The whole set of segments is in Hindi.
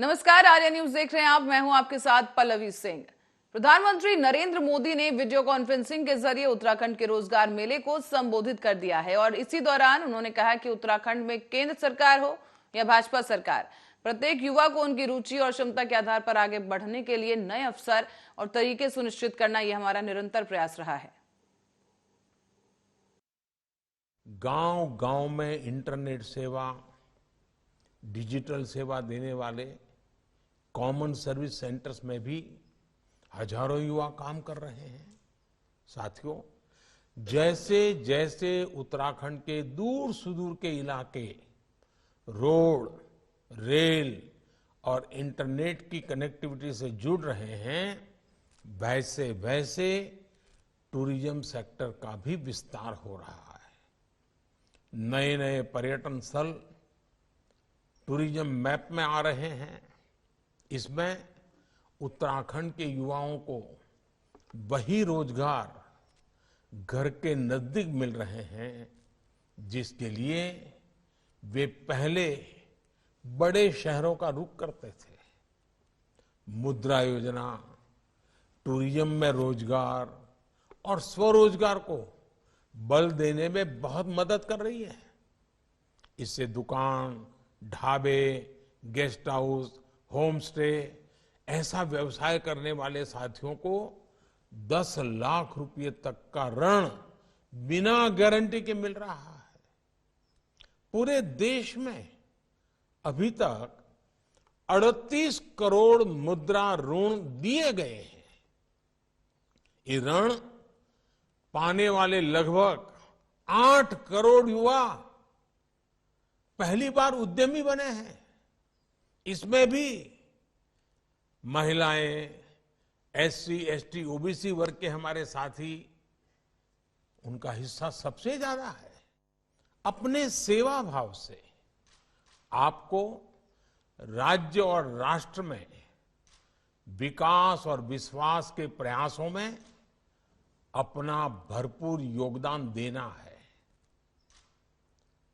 नमस्कार, आर्या न्यूज देख रहे हैं आप। मैं हूं आपके साथ पल्लवी सिंह। प्रधानमंत्री नरेंद्र मोदी ने वीडियो कॉन्फ्रेंसिंग के जरिए उत्तराखंड के रोजगार मेले को संबोधित कर दिया है और इसी दौरान उन्होंने कहा कि उत्तराखंड में केंद्र सरकार हो या भाजपा सरकार, प्रत्येक युवा को उनकी रुचि और क्षमता के आधार पर आगे बढ़ने के लिए नए अवसर और तरीके सुनिश्चित करना यह हमारा निरंतर प्रयास रहा है। गांव गांव में इंटरनेट सेवा, डिजिटल सेवा देने वाले कॉमन सर्विस सेंटर्स में भी हजारों युवा काम कर रहे हैं। साथियों, जैसे जैसे उत्तराखंड के दूर सुदूर के इलाके रोड, रेल और इंटरनेट की कनेक्टिविटी से जुड़ रहे हैं, वैसे वैसे टूरिज्म सेक्टर का भी विस्तार हो रहा है। नए नए पर्यटन स्थल टूरिज्म मैप में आ रहे हैं। इसमें उत्तराखंड के युवाओं को वही रोजगार घर के नजदीक मिल रहे हैं जिसके लिए वे पहले बड़े शहरों का रुख करते थे। मुद्रा योजना टूरिज्म में रोजगार और स्वरोजगार को बल देने में बहुत मदद कर रही है। इससे दुकान, ढाबे, गेस्ट हाउस, होम स्टे ऐसा व्यवसाय करने वाले साथियों को 10 लाख रुपए तक का ऋण बिना गारंटी के मिल रहा है। पूरे देश में अभी तक 38 करोड़ मुद्रा ऋण दिए गए हैं। ये ऋण पाने वाले लगभग 8 करोड़ युवा पहली बार उद्यमी बने हैं। इसमें भी महिलाएं, एससी, एसटी, ओबीसी वर्ग के हमारे साथी, उनका हिस्सा सबसे ज्यादा है। अपने सेवा भाव से आपको राज्य और राष्ट्र में विकास और विश्वास के प्रयासों में अपना भरपूर योगदान देना है।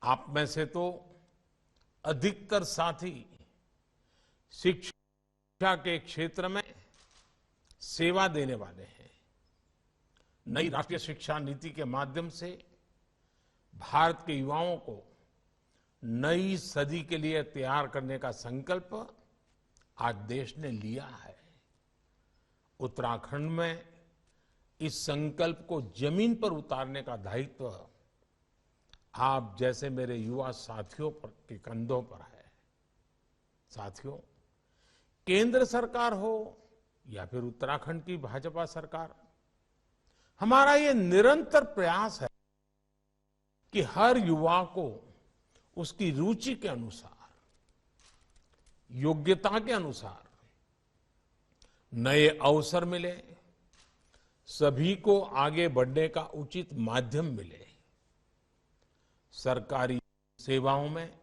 आप में से तो अधिकतर साथी शिक्षा के क्षेत्र में सेवा देने वाले हैं। नई राष्ट्रीय शिक्षा नीति के माध्यम से भारत के युवाओं को नई सदी के लिए तैयार करने का संकल्प आज देश ने लिया है। उत्तराखंड में इस संकल्प को जमीन पर उतारने का दायित्व आप जैसे मेरे युवा साथियों के कंधों पर है। साथियों, केंद्र सरकार हो या फिर उत्तराखंड की भाजपा सरकार, हमारा ये निरंतर प्रयास है कि हर युवा को उसकी रुचि के अनुसार, योग्यता के अनुसार नए अवसर मिले, सभी को आगे बढ़ने का उचित माध्यम मिले। सरकारी सेवाओं में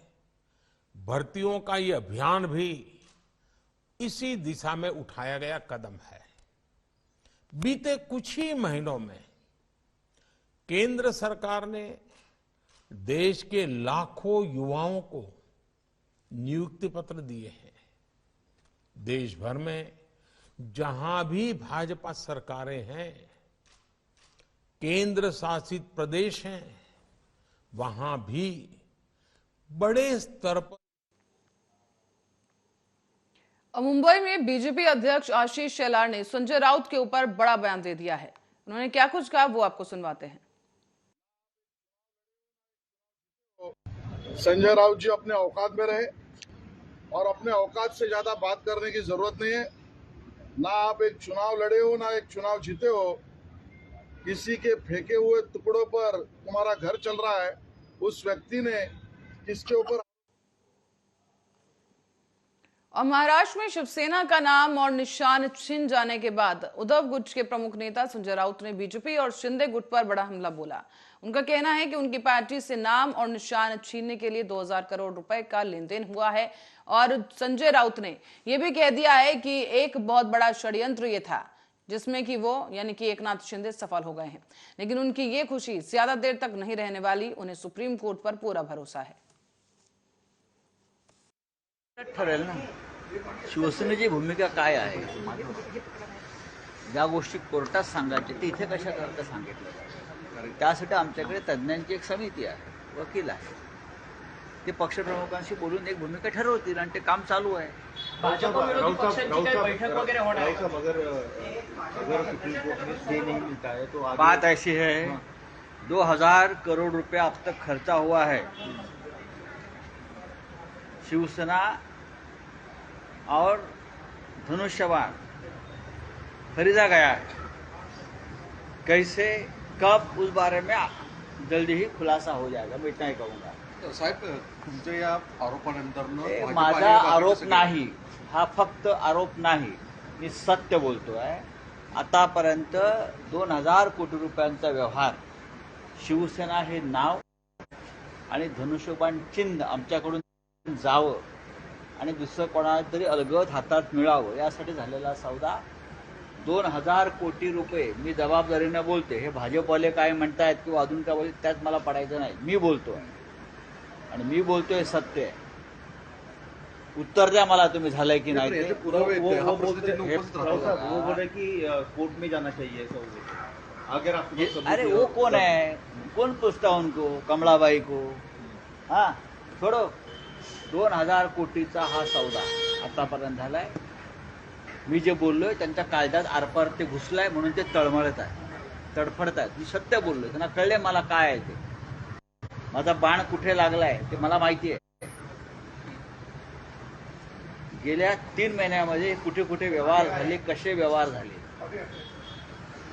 भर्तियों का ये अभियान भी इसी दिशा में उठाया गया कदम है। बीते कुछ ही महीनों में केंद्र सरकार ने देश के लाखों युवाओं को नियुक्ति पत्र दिए हैं। देश भर में जहां भी भाजपा सरकारें हैं, केंद्र शासित प्रदेश हैं, वहां भी बड़े स्तर पर। मुंबई में बीजेपी अध्यक्ष आशीष शेलार ने संजय राउत के ऊपर बड़ा बयान दे दिया है। उन्होंने क्या कुछ कहा, वो आपको सुनवाते हैं। संजय राउत जी अपने औकात में रहे और अपने औकात से ज्यादा बात करने की जरूरत नहीं है। ना आप एक चुनाव लड़े हो, ना एक चुनाव जीते हो। किसी के फेंके हुए टुकड़ों पर तुम्हारा घर चल रहा है। उस व्यक्ति ने किसके ऊपर। और महाराष्ट्र में शिवसेना का नाम और निशान छिन जाने के बाद उद्धव गुट के प्रमुख नेता संजय राउत ने बीजेपी और शिंदे गुट पर बड़ा हमला बोला। उनका कहना है कि उनकी पार्टी से नाम और निशान छीनने के लिए 2000 करोड़ रुपए का लेन देन हुआ है। और संजय राउत ने यह भी कह दिया है कि एक बहुत बड़ा षड्यंत्र ये था जिसमें कि वो यानी कि एकनाथ शिंदे सफल हो गए हैं। लेकिन उनकी ये खुशी ज्यादा देर तक नहीं रहने वाली। उन्हें सुप्रीम कोर्ट पर पूरा भरोसा है। ठरेल ना, शिवसेनेची भूमिका काय आहे? ज्या गोष्टी कोर्टात सांगायच्या ते इथे कशा करता सांगितलं जातं. त्यासाठी आमच्याकडे तज्ज्ञांची एक समिती आहे, वकील आहे. ते पक्षप्रमुखांशी बोलून एक भूमिका ठरवतील आणि ते काम चालू आहे. बात ऐसी है, 2000 करोड़ रुपया अब तक खर्चा हुआ है. शिवसेना और धनुष्यबाण खरीदा गया है. कैसे, कब, उस बारे में जल्दी ही खुलासा हो जाएगा. मैं इतना ही कहूँगा. साहेब, तुमच्या या आरोपानंतर माझा आरोप नाही, हा फक्त आरोप नाही, मी सत्य बोलतोय. आतापर्यंत 2000 कोटी रुपयांचा व्यवहार, शिवसेना हे नाव आणि धनुष्यबाण चिन्ह आमच्याकडून जावं आणि दुसरं कोणाला तरी अलगद हातात मिळावं यासाठी झालेला सौदा. 2000 कोटी रुपये. मी जबाबदारीनं बोलते. हे भाजपवाले काय म्हणतायत किंवा अजून काय बोलत त्यात मला पडायचं नाही. मी बोलतोय आणि मी बोलतोय सत्य. उत्तर द्या मला तुम्ही झालंय की नाही ते. वो बोले कि कोर्ट में जाना चाहिए. अगर आप अरे वो कौन है, कौन पूछता उनको, कमलाबाई को? हाँ छोड़ो. 2000 कोटीचा हा सौदा आतापर्यंत झालाय. मी जे बोललोय त्यांच्या कायद्यात आरपार ते घुसलाय म्हणून ते तळमळत आहे, तडफडत आहेत. मी सत्य बोललोय, त्यांना कळले मला काय आहे ते. माझा बाण कुठे लागलाय ते मला माहिती आहे. गेल्या 3 महिन्यामध्ये कुठे कुठे व्यवहार झाले, कसे व्यवहार झाले,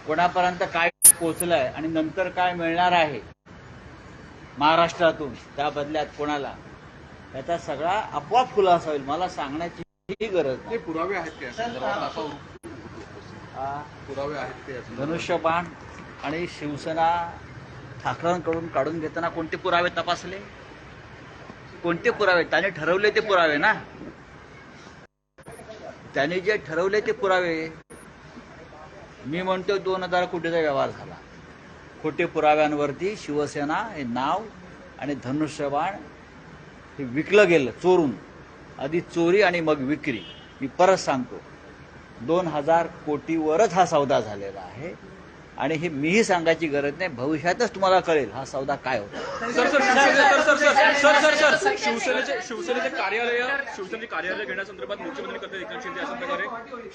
कोणापर्यंत काय पोहोचलाय आणि नंतर काय मिळणार आहे महाराष्ट्रातून त्या बदल्यात कोणाला, याचा सगळा आपोआप खुलासा होईल. मला सांगण्याची गरज नाही. पुरावे आहेत पुरावे आहेत ते. धनुष्यबाण आणि शिवसेना ठाकरेंकडून काढून घेताना कोणते पुरावे तपासले, कोणते पुरावे त्याने ठरवले ते पुरावे ना. त्याने जे ठरवले ते पुरावे. मी म्हणतो 2000 कोटीचा व्यवहार झाला. खोटे पुराव्यांवरती शिवसेना हे नाव आणि धनुष्यबाण हे विकलं गेलं चोरून. आधी चोरी आणि मग विक्री. मी परत सांगतो 2000 कोटीवरच हा सौदा झालेला आहे आणि हे मीही सांगायची गरज नाही. भविष्यातच तुम्हाला कळेल हा सौदा काय होता. शिवसेनेचे कार्यालय घेण्यासंदर्भात मोर्चेबंदी करते एकनाथ शिंदे. अशा प्रकारे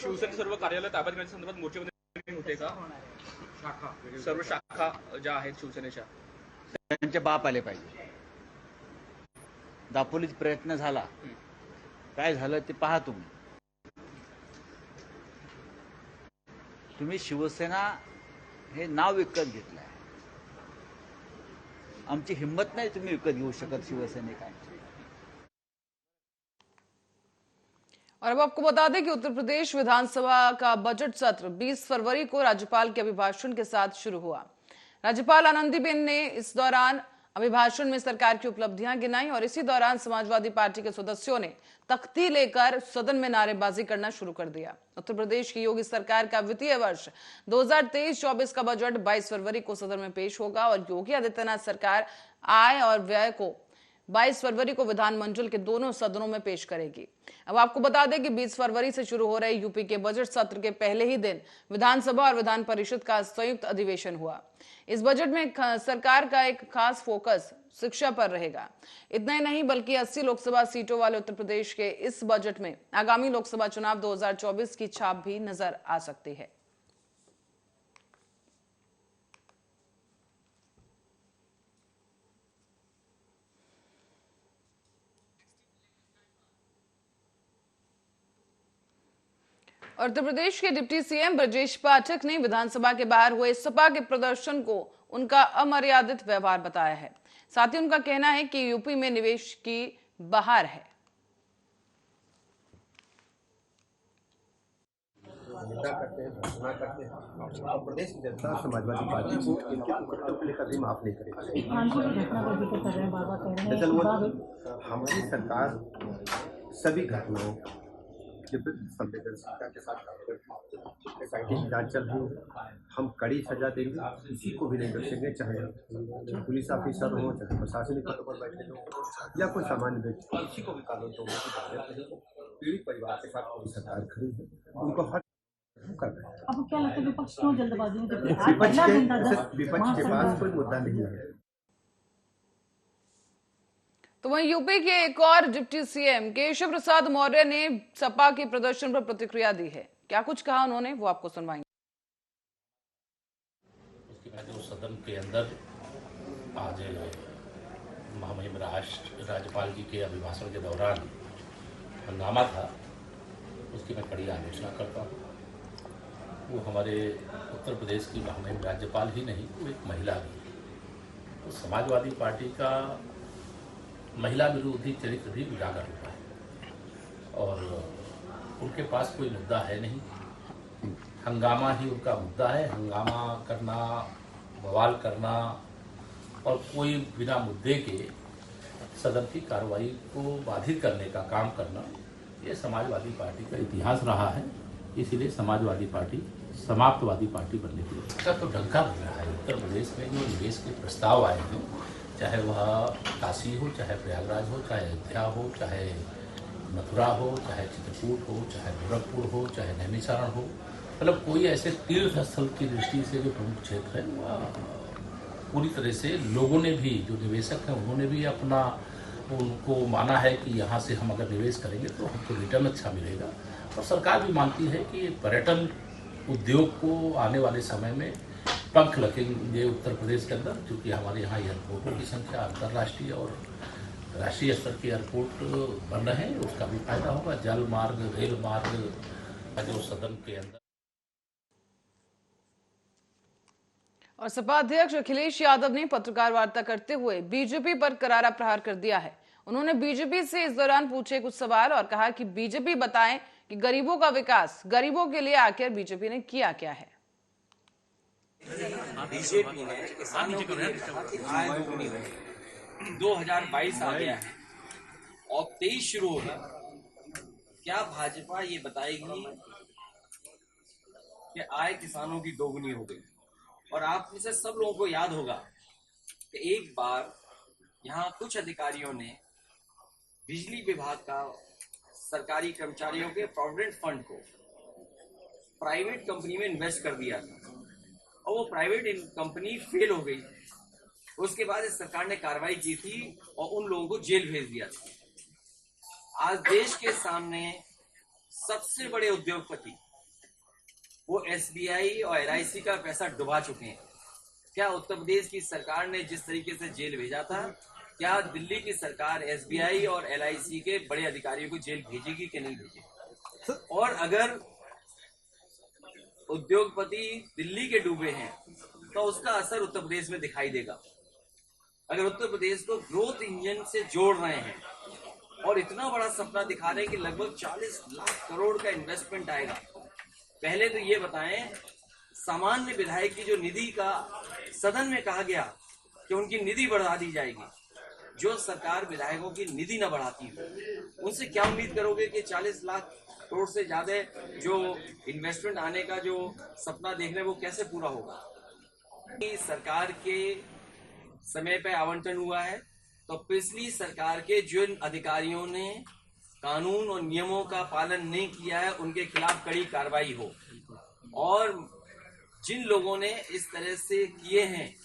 शिवसेनेचे सर्व कार्यालय ताब्यात घेण्यासंदर्भात मोर्चेबंदी होते का? सर्व शाखा ज्या आहेत शिवसेनेच्या त्यांचे बाप आले पाहिजे. दापोलीत प्रयत्न झाला, काय झालं ते पहा तुम्ही. तुम्ही शिवसेना हे नाव विकत घेतलंय. आमची हिंमत नाही तुम्ही विकत घेऊ शकत शिवसैनिकांची. और अब आपको बता दें कि उत्तर प्रदेश विधानसभा का बजट सत्र 20 फरवरी को राज्यपाल के अभिभाषण के साथ शुरू हुआ. राज्यपाल आनंदीबेन ने इस दौरान अभिभाषण में सरकार की उपलब्धियां गिनाई और इसी दौरान समाजवादी पार्टी के सदस्यों ने तख्ती लेकर सदन में नारेबाजी करना शुरू कर दिया. उत्तर प्रदेश की योगी सरकार का वित्तीय वर्ष 2023-24 का बजट 22 फरवरी को सदन में पेश होगा और योगी आदित्यनाथ सरकार आय और व्यय को 22 फरवरी को विधानमंडल के दोनों सदनों में पेश करेगी. अब आपको बता दें कि 20 फरवरी से शुरू हो रहे यूपी के बजट सत्र के पहले ही दिन विधानसभा और विधान परिषद का संयुक्त अधिवेशन हुआ. इस बजट में सरकार का एक खास फोकस शिक्षा पर रहेगा. इतना ही नहीं बल्कि 80 लोकसभा सीटों वाले उत्तर प्रदेश के इस बजट में आगामी लोकसभा चुनाव 2024 की छाप भी नजर आ सकती है. और उत्तर प्रदेश के डिप्टी सीएम ब्रजेश पाठक ने विधानसभा के बाहर हुए सपा के प्रदर्शन को उनका अमर्यादित व्यवहार बताया है. साथ ही उनका कहना है कि यूपी में निवेश की बहार है. करते हैं, घोषणा करते हैं और प्रदेश की जनता समाजवादी पार्टी को इनके कुकर्तों को लेकर भी माफ नहीं करेगी. हमारी सरकार सभी घटनाओं के प्रति संवेदनशीलता के साथ एसआईटी की जांच चल रही है. हम कड़ी सजा देंगे, किसी को भी नहीं बख्शेंगे, चाहे पुलिस ऑफिसर हो, चाहे प्रशासनिक पदों पर बैठे हो या कोई सामान्य व्यक्ति, किसी को भी कानून तोड़ने की इजाजत नहीं. पीड़ित परिवार के साथ पूरी सरकार खड़ी है, उनको हर कर रहे हैं। अब क्या लगता है विपक्ष क्यों जल्दबाजी में, जबकि आज पहला दिन था जब विपक्ष के पास कोई मुद्दा नहीं है। तो वहीं यूपी के एक और डिप्टी सीएम केशव प्रसाद मौर्य ने सपा के प्रदर्शन पर प्रतिक्रिया दी है। क्या कुछ कहा उन्होंने, वो आपको सुनवाएंगे। उसके बाद जो सदन के अंदर आज महामहिम राज्यपाल जी के अभिभाषण के दौरान हंगामा था, उसकी मैं कड़ी आलोचना करता हूँ। वो हमारे उत्तर प्रदेश की महामहिम राज्यपाल ही नहीं, वो एक महिला भी। तो समाजवादी पार्टी का महिला विरोधी चरित्र भी उजागर हुआ है और उनके पास कोई मुद्दा है नहीं, हंगामा ही उनका मुद्दा है। हंगामा करना, बवाल करना और कोई बिना मुद्दे के सदन की कार्रवाई को बाधित करने का काम करना, ये समाजवादी पार्टी का इतिहास रहा है। इसीलिए समाजवादी पार्टी समाप्तवादी पार्टी बनने की इसका तो डंका बज रहा है। उत्तर प्रदेश में जो निवेश के प्रस्ताव आए हैं, चाहे वह काशी हो, चाहे प्रयागराज हो, चाहे अयोध्या हो, चाहे मथुरा हो, चाहे चित्रकूट हो, चाहे गोरखपुर हो, चाहे नैमिषारण हो, मतलब कोई ऐसे तीर्थ स्थल की दृष्टि से जो प्रमुख क्षेत्र है, वह पूरी तरह से लोगों ने भी, जो निवेशक हैं उन्होंने भी अपना उनको माना है कि यहाँ से हम अगर निवेश करेंगे तो हमको रिटर्न अच्छा मिलेगा। और सरकार भी मानती है कि पर्यटन उद्योग को आने वाले समय में पंख लगेंगे उत्तर प्रदेश के अंदर, क्योंकि हमारे यहाँ एयरपोर्टों की संख्या अंतर्राष्ट्रीय और राष्ट्रीय स्तर के एयरपोर्ट बन रहे हैं, उसका भी फायदा होगा। जल मार्ग, रेल मार्ग जो सदन के अंदर। और सपा अध्यक्ष अखिलेश यादव ने पत्रकार वार्ता करते हुए बीजेपी पर करारा प्रहार कर दिया है। उन्होंने बीजेपी से इस दौरान पूछे कुछ सवाल और कहा कि बीजेपी बताएं कि गरीबों का विकास, गरीबों के लिए आखिर बीजेपी ने किया क्या है। बीजेपी ने किसानों के लिए कहा कि आय दोगुनी होगी। 2022 आ गया है और 23 शुरू हो गया। क्या भाजपा ये बताएगी कि आय किसानों की दोगुनी हो गई? और आप में से सब लोगों को याद होगा कि एक बार यहाँ कुछ अधिकारियों ने बिजली विभाग का सरकारी कर्मचारियों के प्रोविडेंट फंड को प्राइवेट कंपनी में इन्वेस्ट कर दिया था और वो प्राइवेट कंपनी फेल हो गई। उसके बाद इस सरकार ने कार्रवाई की थी और उन लोगों को जेल भेज दिया था। आज देश के सामने सबसे बड़े उद्योगपति वो SBI और LIC का पैसा डुबा चुके हैं। क्या उत्तर प्रदेश की सरकार ने जिस तरीके से जेल भेजा था, क्या दिल्ली की सरकार SBI और LIC के बड़े अधिकारियों को जेल भेजेगी कि नहीं भेजेगी? और अगर उद्योगपति दिल्ली के डूबे हैं तो उसका असर उत्तर प्रदेश में दिखाई देगा। अगर उत्तर प्रदेश को ग्रोथ इंजन से जोड़ रहे हैं और इतना बड़ा सपना दिखा रहे हैं कि लगभग 40 लाख करोड़ का इन्वेस्टमेंट आएगा, पहले तो ये बताएं, सामान्य विधायक की जो निधि का सदन में कहा गया कि उनकी निधि बढ़ा दी जाएगी, जो सरकार विधायकों की निधि न बढ़ाती हो, उनसे क्या उम्मीद करोगे कि 40 लाख करोड़ से ज्यादा जो इन्वेस्टमेंट आने का जो सपना देख रहे हैं वो कैसे पूरा होगा? सरकार के समय पे आवंटन हुआ है तो पिछली सरकार के जिन अधिकारियों ने कानून और नियमों का पालन नहीं किया है उनके खिलाफ कड़ी कार्रवाई हो, और जिन लोगों ने इस तरह से किए हैं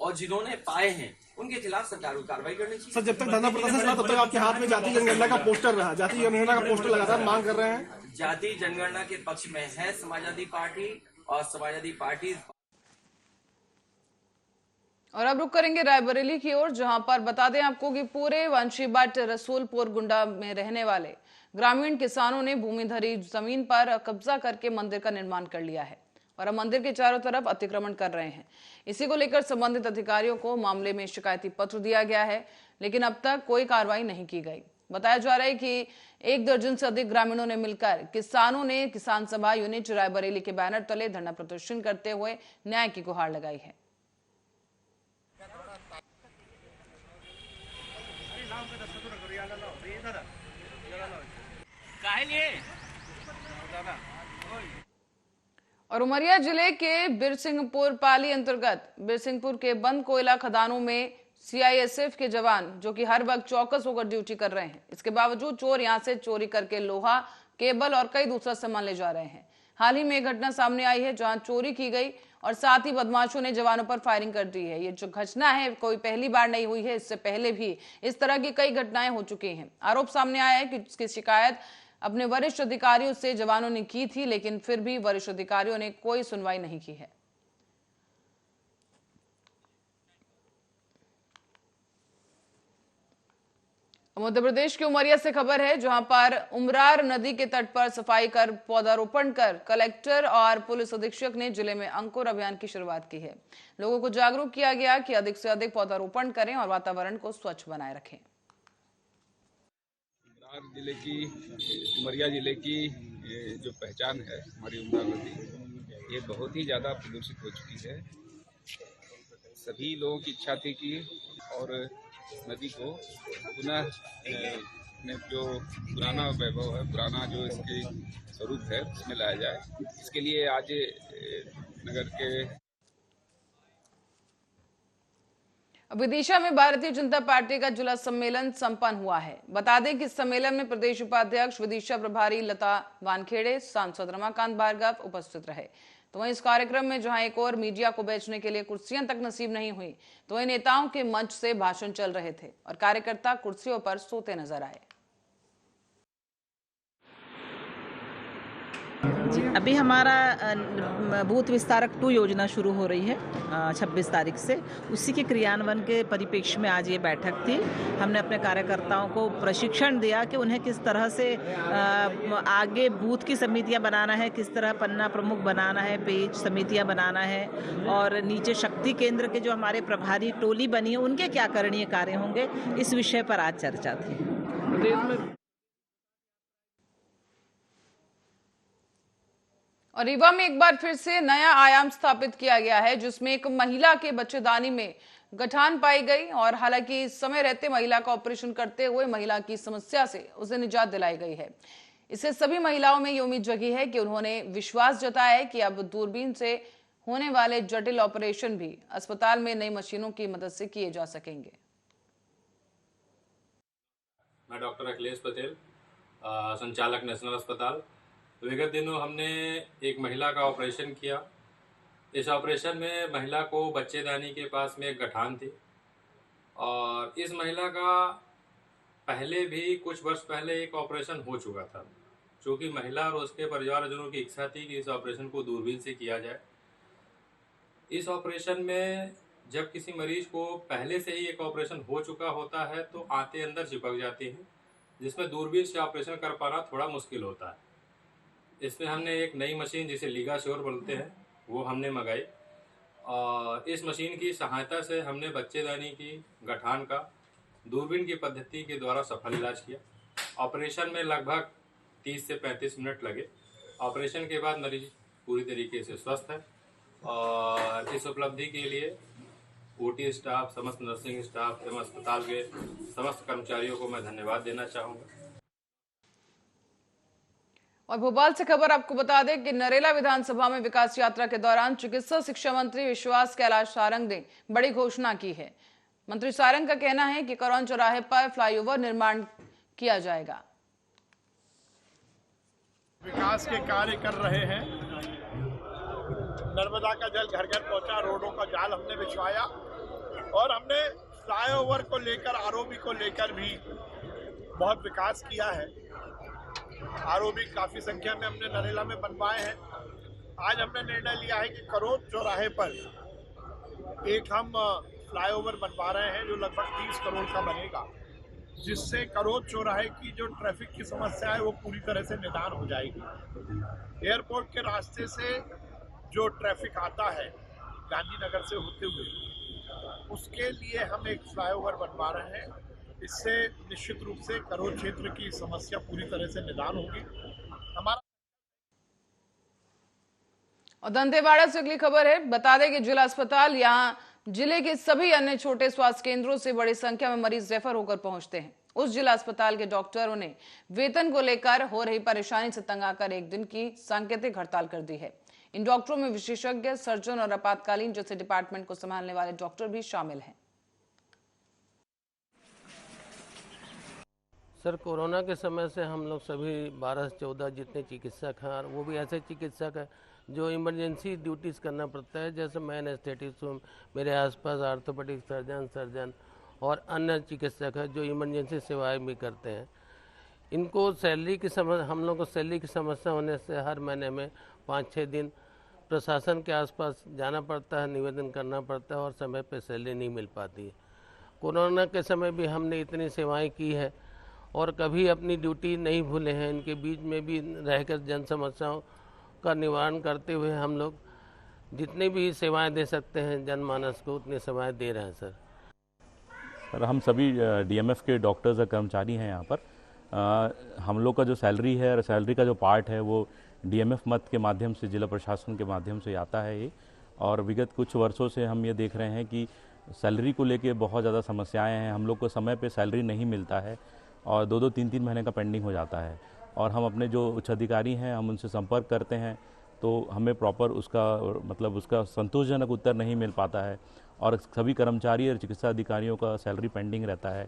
और जिन्होंने पाए हैं उनके खिलाफ सरकार को कार्रवाई करनी चाहिए। सर, जब तक धरना प्रदर्शन चला तब तक आपके हाथ में जाति जनगणना का पोस्टर रहा, जाति जनगणना का पोस्टर लगातार मांग कर रहे हैं। जाति जनगणना के पक्ष में है समाजवादी पार्टी और समाजवादी पार्टी। और अब रुक करेंगे रायबरेली की ओर, जहां पर बता दें आपको कि पूरे वंशीबट रसूलपुर गुंडा में रहने वाले ग्रामीण किसानों ने भूमिधरी जमीन पर कब्जा करके मंदिर का निर्माण कर लिया है और अब मंदिर के चारों तरफ अतिक्रमण कर रहे हैं। इसी को लेकर संबंधित अधिकारियों को मामले में शिकायती पत्र दिया गया है, लेकिन अब तक कोई कार्रवाई नहीं की गई। बताया जा रहा है कि 1 दर्जन से अधिक ग्रामीणों ने मिलकर किसानों ने किसान सभा यूनिट रायबरेली के बैनर तले धरना प्रदर्शन करते हुए न्याय की गुहार लगाई है। और उमरिया जिले के बिरसिंहपुर पाली अंतर्गत बिरसिंहपुर के बंद कोयला खदानों में सीआईएसएफ के जवान जो कि हर वक्त चौकस होकर ड्यूटी कर रहे हैं। इसके बावजूद चोर यहां से चोरी करके लोहा, केबल और कई दूसरा सामान ले जा रहे हैं। हाल ही में एक घटना सामने आई है जहां चोरी की गई और साथ ही बदमाशों ने जवानों पर फायरिंग कर दी है। ये जो घटना है कोई पहली बार नहीं हुई है, इससे पहले भी इस तरह की कई घटनाएं हो चुकी हैं। आरोप सामने आया है कि इसकी शिकायत अपने वरिष्ठ अधिकारियों से जवानों ने की थी, लेकिन फिर भी वरिष्ठ अधिकारियों ने कोई सुनवाई नहीं की है। मध्य प्रदेश के उमरिया से खबर है, जहां पर उमरार नदी के तट पर सफाई कर पौधारोपण कर कलेक्टर और पुलिस अधीक्षक ने जिले में अंकुर अभियान की शुरुआत की है। लोगों को जागरूक किया गया कि अधिक से अधिक पौधारोपण करें और वातावरण को स्वच्छ बनाए रखें। जिले की उमरिया जिले की जो पहचान है हमारी उमरार नदी, ये बहुत ही ज़्यादा प्रदूषित हो चुकी है। सभी लोगों की इच्छा थी कि और नदी को पुनः जो पुराना वैभव है, पुराना जो इसके स्वरूप है उसमें लाया जाए। इसके लिए आज नगर के विदिशा में भारतीय जनता पार्टी का जिला सम्मेलन संपन्न हुआ है। बता दें कि इस सम्मेलन में प्रदेश उपाध्यक्ष विदिशा प्रभारी लता वानखेड़े, सांसद रमाकांत भार्गव उपस्थित रहे। तो वहीं इस कार्यक्रम में जहां एक और मीडिया को बैठने के लिए कुर्सियां तक नसीब नहीं हुई, तो वहीं नेताओं के मंच से भाषण चल रहे थे और कार्यकर्ता कुर्सियों पर सोते नजर आए। अभी हमारा बूथ विस्तारक 2 योजना शुरू हो रही है 26 तारीख से। उसी के क्रियान्वयन के परिप्रेक्ष्य में आज ये बैठक थी। हमने अपने कार्यकर्ताओं को प्रशिक्षण दिया कि उन्हें किस तरह से आगे बूथ की समितियां बनाना है, किस तरह पन्ना प्रमुख बनाना है, पेज समितियां बनाना है और नीचे शक्ति केंद्र के जो हमारे प्रभारी टोली बनी है उनके क्या करणीय कार्य होंगे, इस विषय पर आज चर्चा थी। और रीवा में एक बार फिर से नया आयाम स्थापित किया गया है, जिसमें एक महिला के बच्चेदानी में गठान पाई गई और हालांकि समय रहते महिला का ऑपरेशन करते हुए महिला की समस्या से उसे निजात दिलाई गई है। इससे सभी महिलाओं में ये उम्मीद जगी है कि उन्होंने विश्वास जताया है कि अब दूरबीन से होने वाले जटिल ऑपरेशन भी अस्पताल में नई मशीनों की मदद से किए जा सकेंगे। मैं डॉक्टर अखिलेश पटेल, संचालक नेशनल अस्पताल। विगत दिनों हमने एक महिला का ऑपरेशन किया। इस ऑपरेशन में महिला को बच्चेदानी के पास में एक गठान थी और इस महिला का पहले भी कुछ वर्ष पहले एक ऑपरेशन हो चुका था। चूँकि महिला और उसके परिवारजनों की इच्छा थी कि इस ऑपरेशन को दूरबीन से किया जाए। इस ऑपरेशन में जब किसी मरीज को पहले से ही एक ऑपरेशन हो चुका होता है तो आंतें अंदर चिपक जाती हैं, जिसमें दूरबीन से ऑपरेशन कर पाना थोड़ा मुश्किल होता है। इसमें हमने एक नई मशीन जिसे लिगाश्योर बोलते हैं वो हमने मंगाई और इस मशीन की सहायता से हमने बच्चेदानी की गठान का दूरबीन की पद्धति के द्वारा सफल इलाज किया। ऑपरेशन में लगभग 30 से 35 मिनट लगे। ऑपरेशन के बाद मरीज पूरी तरीके से स्वस्थ है और इस उपलब्धि के लिए ओटी स्टाफ, समस्त नर्सिंग स्टाफ एवं अस्पताल के समस्त कर्मचारियों को मैं धन्यवाद देना चाहूँगा। और भोपाल से खबर आपको बता दें कि नरेला विधानसभा में विकास यात्रा के दौरान चिकित्सा शिक्षा मंत्री विश्वास कैलाश सारंग ने बड़ी घोषणा की है। मंत्री सारंग का कहना है कि करौन चौराहे पर फ्लाईओवर निर्माण किया जाएगा। विकास के कार्य कर रहे हैं। नर्मदा का जल घर घर पहुंचा, रोडों का जाल हमने बिछवाया और हमने फ्लाईओवर को लेकर, आरओबी को लेकर भी बहुत विकास किया है। आरओबी काफी संख्या में हमने नरेला में बनवाए हैं। आज हमने निर्णय लिया है कि करोद चौराहे पर एक हम फ्लाईओवर बनवा रहे हैं जो लगभग 30 करोड़ का बनेगा, जिससे करोद चौराहे की जो ट्रैफिक की समस्या है वो पूरी तरह से निदान हो जाएगी। एयरपोर्ट के रास्ते से जो ट्रैफिक आता है गांधीनगर से होते हुए, उसके लिए हम एक फ्लाईओवर बनवा रहे हैं। इससे निश्चित रूप से करोद क्षेत्र की समस्या पूरी तरह से निदान होगी। हमारा और दंतेवाड़ा से अगली खबर है। बता दें कि जिला अस्पताल यहां जिले के सभी अन्य छोटे स्वास्थ्य केंद्रों से बड़ी संख्या में मरीज रेफर होकर पहुंचते हैं। उस जिला अस्पताल के डॉक्टरों ने वेतन को लेकर हो रही परेशानी से तंग आकर एक दिन की सांकेतिक हड़ताल कर दी है। इन डॉक्टरों में विशेषज्ञ, सर्जन और आपातकालीन जैसे डिपार्टमेंट को संभालने वाले डॉक्टर भी शामिल हैं। सर, कोरोना के समय से हम लोग सभी 12 से 14 जितने चिकित्सक हैं, और वो भी ऐसे चिकित्सक हैं जो इमरजेंसी ड्यूटीज़ करना पड़ता है, जैसे मैं एनेस्थेटिस्ट हूँ, मेरे आसपास ऑर्थोपेडिक सर्जन और अन्य चिकित्सक हैं जो इमरजेंसी सेवाएं भी करते हैं। इनको सैलरी की समस्या, हम लोग को सैलरी की समस्या होने से हर महीने में 5-6 दिन प्रशासन के आसपास जाना पड़ता है, निवेदन करना पड़ता है और समय पे सैलरी नहीं मिल पाती है। कोरोना के समय भी हमने इतनी सेवाएं की है और कभी अपनी ड्यूटी नहीं भूले हैं। इनके बीच में भी रहकर जन समस्याओं का निवारण करते हुए हम लोग जितनी भी सेवाएं दे सकते हैं जनमानस को, उतनी सेवाएं दे रहे हैं सर। हम सभी डीएमएफ के डॉक्टर्स और कर्मचारी हैं यहाँ पर। हम लोग का जो सैलरी है और सैलरी का जो पार्ट है वो डीएमएफ मद के माध्यम से, जिला प्रशासन के माध्यम से आता है ये। और विगत कुछ वर्षों से हम ये देख रहे हैं कि सैलरी को लेके बहुत ज़्यादा समस्याएं हैं। हम लोग को समय पे सैलरी नहीं मिलता है और 2-2, 3-3 महीने का पेंडिंग हो जाता है। और हम अपने जो उच्च अधिकारी हैं हम उनसे संपर्क करते हैं तो हमें प्रॉपर उसका संतोषजनक उत्तर नहीं मिल पाता है और सभी कर्मचारी और चिकित्सा अधिकारियों का सैलरी पेंडिंग रहता है।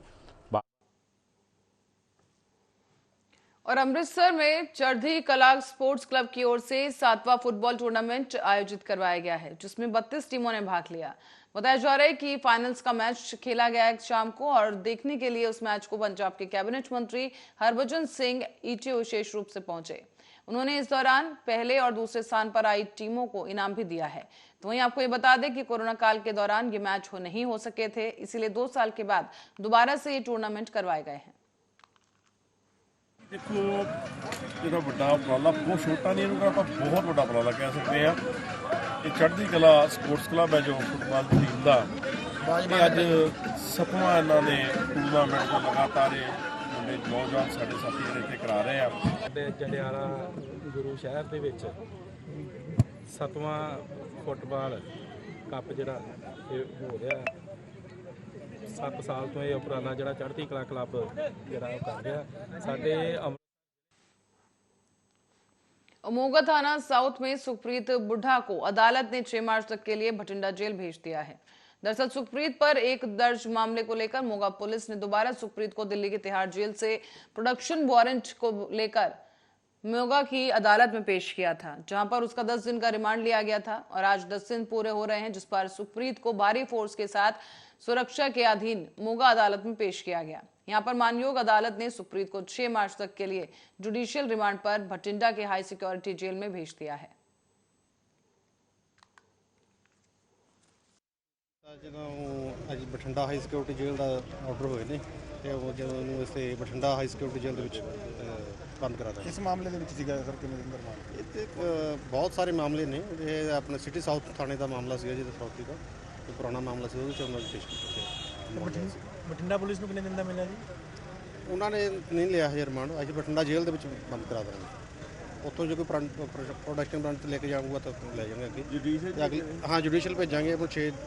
और अमृतसर में चढ़ी कला स्पोर्ट्स क्लब की ओर से 7वां फुटबॉल टूर्नामेंट आयोजित करवाया गया है, जिसमें 32 टीमों ने भाग लिया। बताया जा रहा है कि फाइनल्स का मैच खेला गया है शाम को, और देखने के लिए उस मैच को पंजाब के कैबिनेट मंत्री हरभजन सिंह ईटी विशेष रूप से पहुंचे। उन्होंने इस दौरान पहले और दूसरे स्थान पर आई टीमों को इनाम भी दिया है। तो वहीं आपको ये बता दें कि कोरोना काल के दौरान ये मैच नहीं हो सके थे, इसीलिए 2 साल के बाद दोबारा से ये टूर्नामेंट करवाए गए हैं। देखो ਜਿਹੜਾ ਵੱਡਾ ਉਪਰਾਲਾ ਬਹੁਤ ਛੋਟਾ ਨਹੀਂ, ਇਹਨੂੰ ਆਪਾਂ ਬਹੁਤ ਵੱਡਾ ਉਪਰਾਲਾ ਕਹਿ ਸਕਦੇ ਆ। ਇਹ ਚੜ੍ਹਦੀ ਕਲਾ ਸਪੋਰਟਸ ਕਲੱਬ ਹੈ ਜੋ ਫੁੱਟਬਾਲ ਦੀ ਟੀਮ ਦਾ, ਇਹ ਅੱਜ 7ਵਾਂ ਇਹਨਾਂ ਨੇ ਟੂਰਨਾਮੈਂਟ ਤੋਂ ਲਗਾਤਾਰ ਮੁੰਡੇ ਨੌਜਵਾਨ ਸਾਡੇ ਸਾਥੀ ਜਿਹੜੇ ਇੱਥੇ ਕਰਾ ਰਹੇ ਆ। ਸਾਡੇ ਜੰਡਿਆਲਾ ਗੁਰੂ ਸ਼ਹਿਰ ਦੇ ਵਿੱਚ 7ਵਾਂ ਫੁੱਟਬਾਲ ਕੱਪ ਜਿਹੜਾ ਇਹ ਹੋ ਰਿਹਾ। 7 साल तो ये उपराला जरा चढ़ती कला क्लब जरा कर रहा साडे। मोगा थाना साउथ में सुखप्रीत बुढ़ा को अदालत ने 6 मार्च तक के लिए भटिंडा जेल भेज दिया है। दरअसल सुखप्रीत पर एक दर्ज मामले को लेकर मोगा पुलिस ने दोबारा सुखप्रीत को दिल्ली की तिहाड़ जेल से प्रोडक्शन वारंट को लेकर मोगा की अदालत में पेश किया था, जहां पर उसका 10 दिन का रिमांड लिया गया था। और आज 10 दिन पूरे हो रहे हैं, जिस पर सुखप्रीत को भारी फोर्स के साथ सुरक्षा के अधीन मोगा अदालत में पेश किया गया। यहां पर मानयोग अदालत ने सुखप्रीत को 6 मार्च तक के लिए जुडिशियल रिमांड पर भटिंडा के हाई सिक्योरिटी जेल में भेज दिया है। ਜਦੋਂ ਅੱਜ ਬਠਿੰਡਾ ਹਾਈ ਸਿਕਿਉਰਿਟੀ ਜੇਲ੍ਹ ਦਾ ਆਰਡਰ ਹੋਏ ਨੇ ਤੇ ਉਹ ਜਦੋਂ ਉਹਨੂੰ ਇਸੇ ਬਠਿੰਡਾ ਹਾਈ ਸਿਕਿਉਰਿਟੀ ਜੇਲ੍ਹ ਦੇ ਵਿੱਚ ਬੰਦ ਕਰਾ ਦਿੱਤਾ। ਇਸ ਮਾਮਲੇ ਦੇ ਵਿੱਚ ਸੀਗਾ ਸਰ ਕਿੰਨੇ ਦਿਨ ਦਾ ਰਿਮਾਂਡ? ਇਹ ਤੇ ਬਹੁਤ ਸਾਰੇ ਮਾਮਲੇ ਨੇ। ਇਹ ਆਪਣੇ ਸਿਟੀ ਸਾਊਥ ਥਾਣੇ ਦਾ ਮਾਮਲਾ ਸੀਗਾ ਜਿਹਦਾ ਸਾਊਥੀ ਦਾ ਤੇ ਪੁਰਾਣਾ ਮਾਮਲਾ ਸੀ, ਉਹਦੇ ਚ ਉਹਨਾਂ ਨੂੰ ਪੇਸ਼ ਕੀਤਾ। ਬਠਿੰਡਾ ਪੁਲਿਸ ਨੂੰ ਕਿੰਨੇ ਦਿਨ ਦਾ ਮਿਲਿਆ ਜੀ? ਉਹਨਾਂ ਨੇ ਨਹੀਂ ਲਿਆ ਹਜੇ ਰਿਮਾਂਡ, ਅੱਜ ਬਠਿੰਡਾ ਜੇਲ੍ਹ ਦੇ ਵਿੱਚ ਬੰਦ ਕਰਾ ਦੇਣਾ। ਉੱਥੋਂ ਜੇ ਕੋਈ प्रोडक्शन ब्रांच लेके जाऊंगा तो ले जाएंगे अगले। हाँ, जुडिशियल भेजांगे वो 6।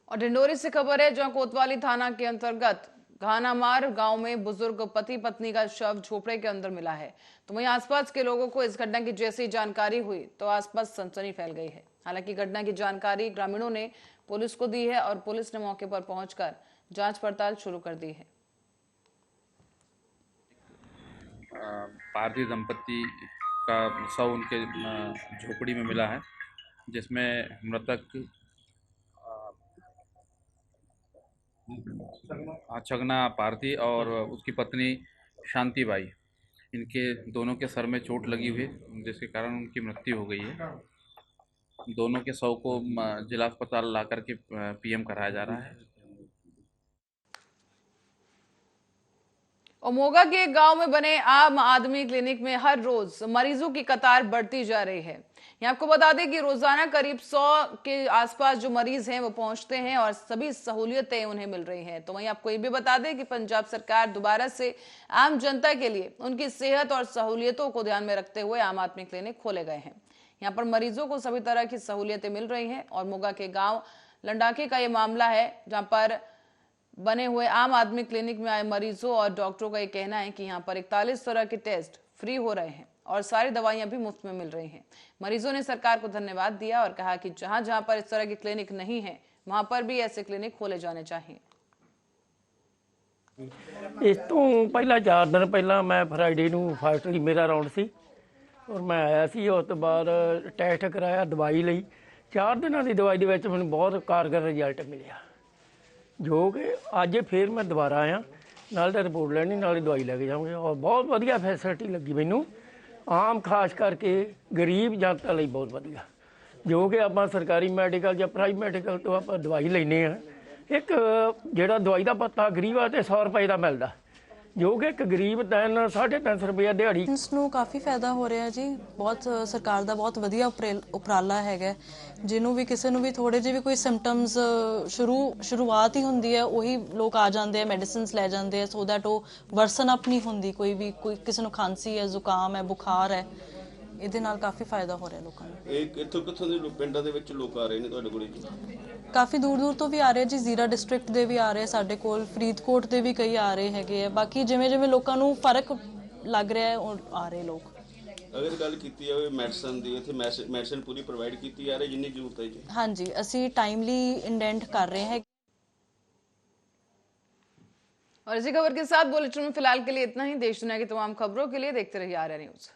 और डिंडोरी से खबर है, जहां कोतवाली थाना के अंतर्गत घानामार गांव में बुजुर्ग पति पत्नी का शव झोपड़े के अंदर मिला है। तो वहीं आसपास के लोगों को इस घटना की जैसी जानकारी हुई तो आसपास सनसनी फैल गई है। हालांकि घटना की जानकारी ग्रामीणों ने पुलिस को दी है और पुलिस ने मौके पर पहुंचकर जांच पड़ताल शुरू कर दी है। पारधी दंपति का शव उनके झोपड़ी में मिला है, जिसमें मृतक छगना पारधी और उसकी पत्नी शांतिबाई, इनके दोनों के सर में चोट लगी हुई, जिसके कारण उनकी मृत्यु हो गई है। दोनों के शव को जिला अस्पताल ला करके पीएम कराया जा रहा है। और मोगा के गांव में बने आम आदमी क्लिनिक में हर रोज मरीजों की कतार बढ़ती जा रही है। यहाँ आपको बता दें कि रोजाना करीब 100 के आसपास जो मरीज हैं वो पहुंचते हैं और सभी सहूलियतें उन्हें मिल रही हैं। तो वहीं आपको ये भी बता दें कि पंजाब सरकार दोबारा से आम जनता के लिए उनकी सेहत और सहूलियतों को ध्यान में रखते हुए आम आदमी क्लिनिक खोले गए हैं। यहाँ पर मरीजों को सभी तरह की सहूलियतें मिल रही हैं। और मोगा के गाँव लंडाके का ये मामला है, जहाँ पर बने हुए आम आदमी क्लिनिक में आए मरीजों और डॉक्टरों का ये कहना है कि यहाँ पर 41 तरह के टेस्ट फ्री हो रहे हैं और सारी दवाइयां भी मुफ्त में मिल रही हैं। मरीजों ने सरकार को धन्यवाद दिया और कहा कि जहां जहां पर इस तरह की क्लिनिक नहीं है, वहां पर भी ऐसे क्लिनिक खोले जाने चाहिए। ਇਸ ਤੋਂ ਪਹਿਲਾਂ 4 ਦਿਨ ਪਹਿਲਾਂ ਮੈਂ ਫਰਾਈਡੇ ਨੂੰ ਫਸਟਲੀ ਮੇਰਾ ਰਾਉਂਡ ਸੀ ਔਰ ਮੈਂ ਆਇਆ ਸੀ। ਉਸ ਤੋਂ ਬਾਅਦ ਟੈਸਟ ਕਰਾਇਆ, ਦਵਾਈ ਲਈ। 4 ਦਿਨਾਂ ਦੀ ਦਵਾਈ ਦੇ ਵਿੱਚ ਮੈਨੂੰ ਬਹੁਤ ਕਾਰਗਰ ਰਿਜ਼ਲਟ ਮਿਲਿਆ, ਜੋ ਕਿ ਅੱਜ ਫਿਰ ਮੈਂ ਦੁਬਾਰਾ ਆਇਆ, ਨਾਲ ਤਾਂ ਰਿਪੋਰਟ ਲੈਣੀ, ਨਾਲ ਹੀ ਦਵਾਈ ਲੈ ਕੇ ਜਾਵਾਂਗੇ। ਔਰ ਬਹੁਤ ਵਧੀਆ ਫੈਸਿਲਿਟੀ ਲੱਗੀ ਮੈਨੂੰ, ਆਮ ਖਾਸ ਕਰਕੇ ਗਰੀਬ ਜਨਤਾ ਲਈ ਬਹੁਤ ਵਧੀਆ। ਜੋ ਕਿ ਆਪਾਂ ਸਰਕਾਰੀ ਮੈਡੀਕਲ ਜਾਂ ਪ੍ਰਾਈਵੇਟ ਮੈਡੀਕਲ ਤੋਂ ਆਪਾਂ ਦਵਾਈ ਲੈਂਦੇ ਹਾਂ, ਇੱਕ ਜਿਹੜਾ ਦਵਾਈ ਦਾ ਪੱਤਾ ਗਰੀਬ ਆ ਤੇ 100 ਰੁਪਏ ਦਾ ਮਿਲਦਾ, ਜੋ ਕਿ ਇੱਕ ਗਰੀਬ 350 ਰੁਪਏ ਦਿਹਾੜੀ। ਇਸ ਨੂੰ ਕਾਫੀ ਫਾਇਦਾ ਹੋ ਰਿਹਾ ਜੀ, ਬਹੁਤ ਸਰਕਾਰ ਦਾ ਬਹੁਤ ਵਧੀਆ ਉਪਰਾਲਾ ਹੈਗਾ। ਜਿਹਨੂੰ ਵੀ ਕਿਸੇ ਨੂੰ ਵੀ ਥੋੜੇ ਜਿਹੇ ਵੀ ਕੋਈ ਸਿੰਪਟਮਸ ਸ਼ੁਰੂਆਤ ਹੀ ਹੁੰਦੀ ਹੈ, ਉਹੀ ਲੋਕ ਆ ਜਾਂਦੇ ਆ, ਮੈਡੀਸਿਨਸ ਲੈ ਜਾਂਦੇ ਆ, ਸੋ ਦੈਟ ਉਹ ਵਰਸਨ ਅਪ ਨਹੀਂ ਹੁੰਦੀ। ਕੋਈ ਕਿਸੇ ਨੂੰ ਖਾਂਸੀ ਹੈ, ਜ਼ੁਕਾਮ ਹੈ, ਬੁਖਾਰ ਹੈ, ਇਹਦੇ ਨਾਲ ਕਾਫੀ ਫਾਇਦਾ ਹੋ ਰਿਹਾ ਲੋਕਾਂ ਨੂੰ। ਇੱਥੋਂ ਕਿੱਥੋਂ ਦੇ ਪਿੰਡਾਂ ਦੇ ਵਿੱਚ ਲੋਕ ਆ ਰਹੇ ਨੇ ਤੁਹਾਡੇ ਕੋਲ? ਕਾਫੀ ਦੂਰ ਤੋਂ ਵੀ ਆ ਰਹੇ ਜੀ, ਜ਼ੀਰਾ ਡਿਸਟ੍ਰਿਕਟ ਦੇ ਵੀ ਆ ਰਹੇ ਸਾਡੇ ਕੋਲ, ਫਰੀਦਕੋਟ ਦੇ ਵੀ ਕਈ ਆ ਰਹੇ ਹੈਗੇ ਆ। ਬਾਕੀ ਜਿਵੇਂ ਜਿਵੇਂ ਲੋਕਾਂ ਨੂੰ ਫਰਕ ਲੱਗ ਰਿਹਾ ਹੈ ਉਹ ਆ ਰਹੇ ਲੋਕ। ਅਗਰ ਗੱਲ ਕੀਤੀ ਜਾਵੇ ਮੈਡੀਸਨ ਦੀ, ਇੱਥੇ ਮੈਡੀਸਨ ਪੂਰੀ ਪ੍ਰੋਵਾਈਡ ਕੀਤੀ ਜਾ ਰਹੀ ਜਿੰਨੀ ਜ਼ਰੂਰਤ ਹੈ ਜੀ? ਹਾਂਜੀ, ਅਸੀਂ टाइमली इंडेंट कर रहे हैं। और इसी खबर के साथ बुलेटिन में फिलहाल के लिए इतना ही। देश दुनिया की तमाम खबरों के लिए देखते रहिए आर्या न्यूज।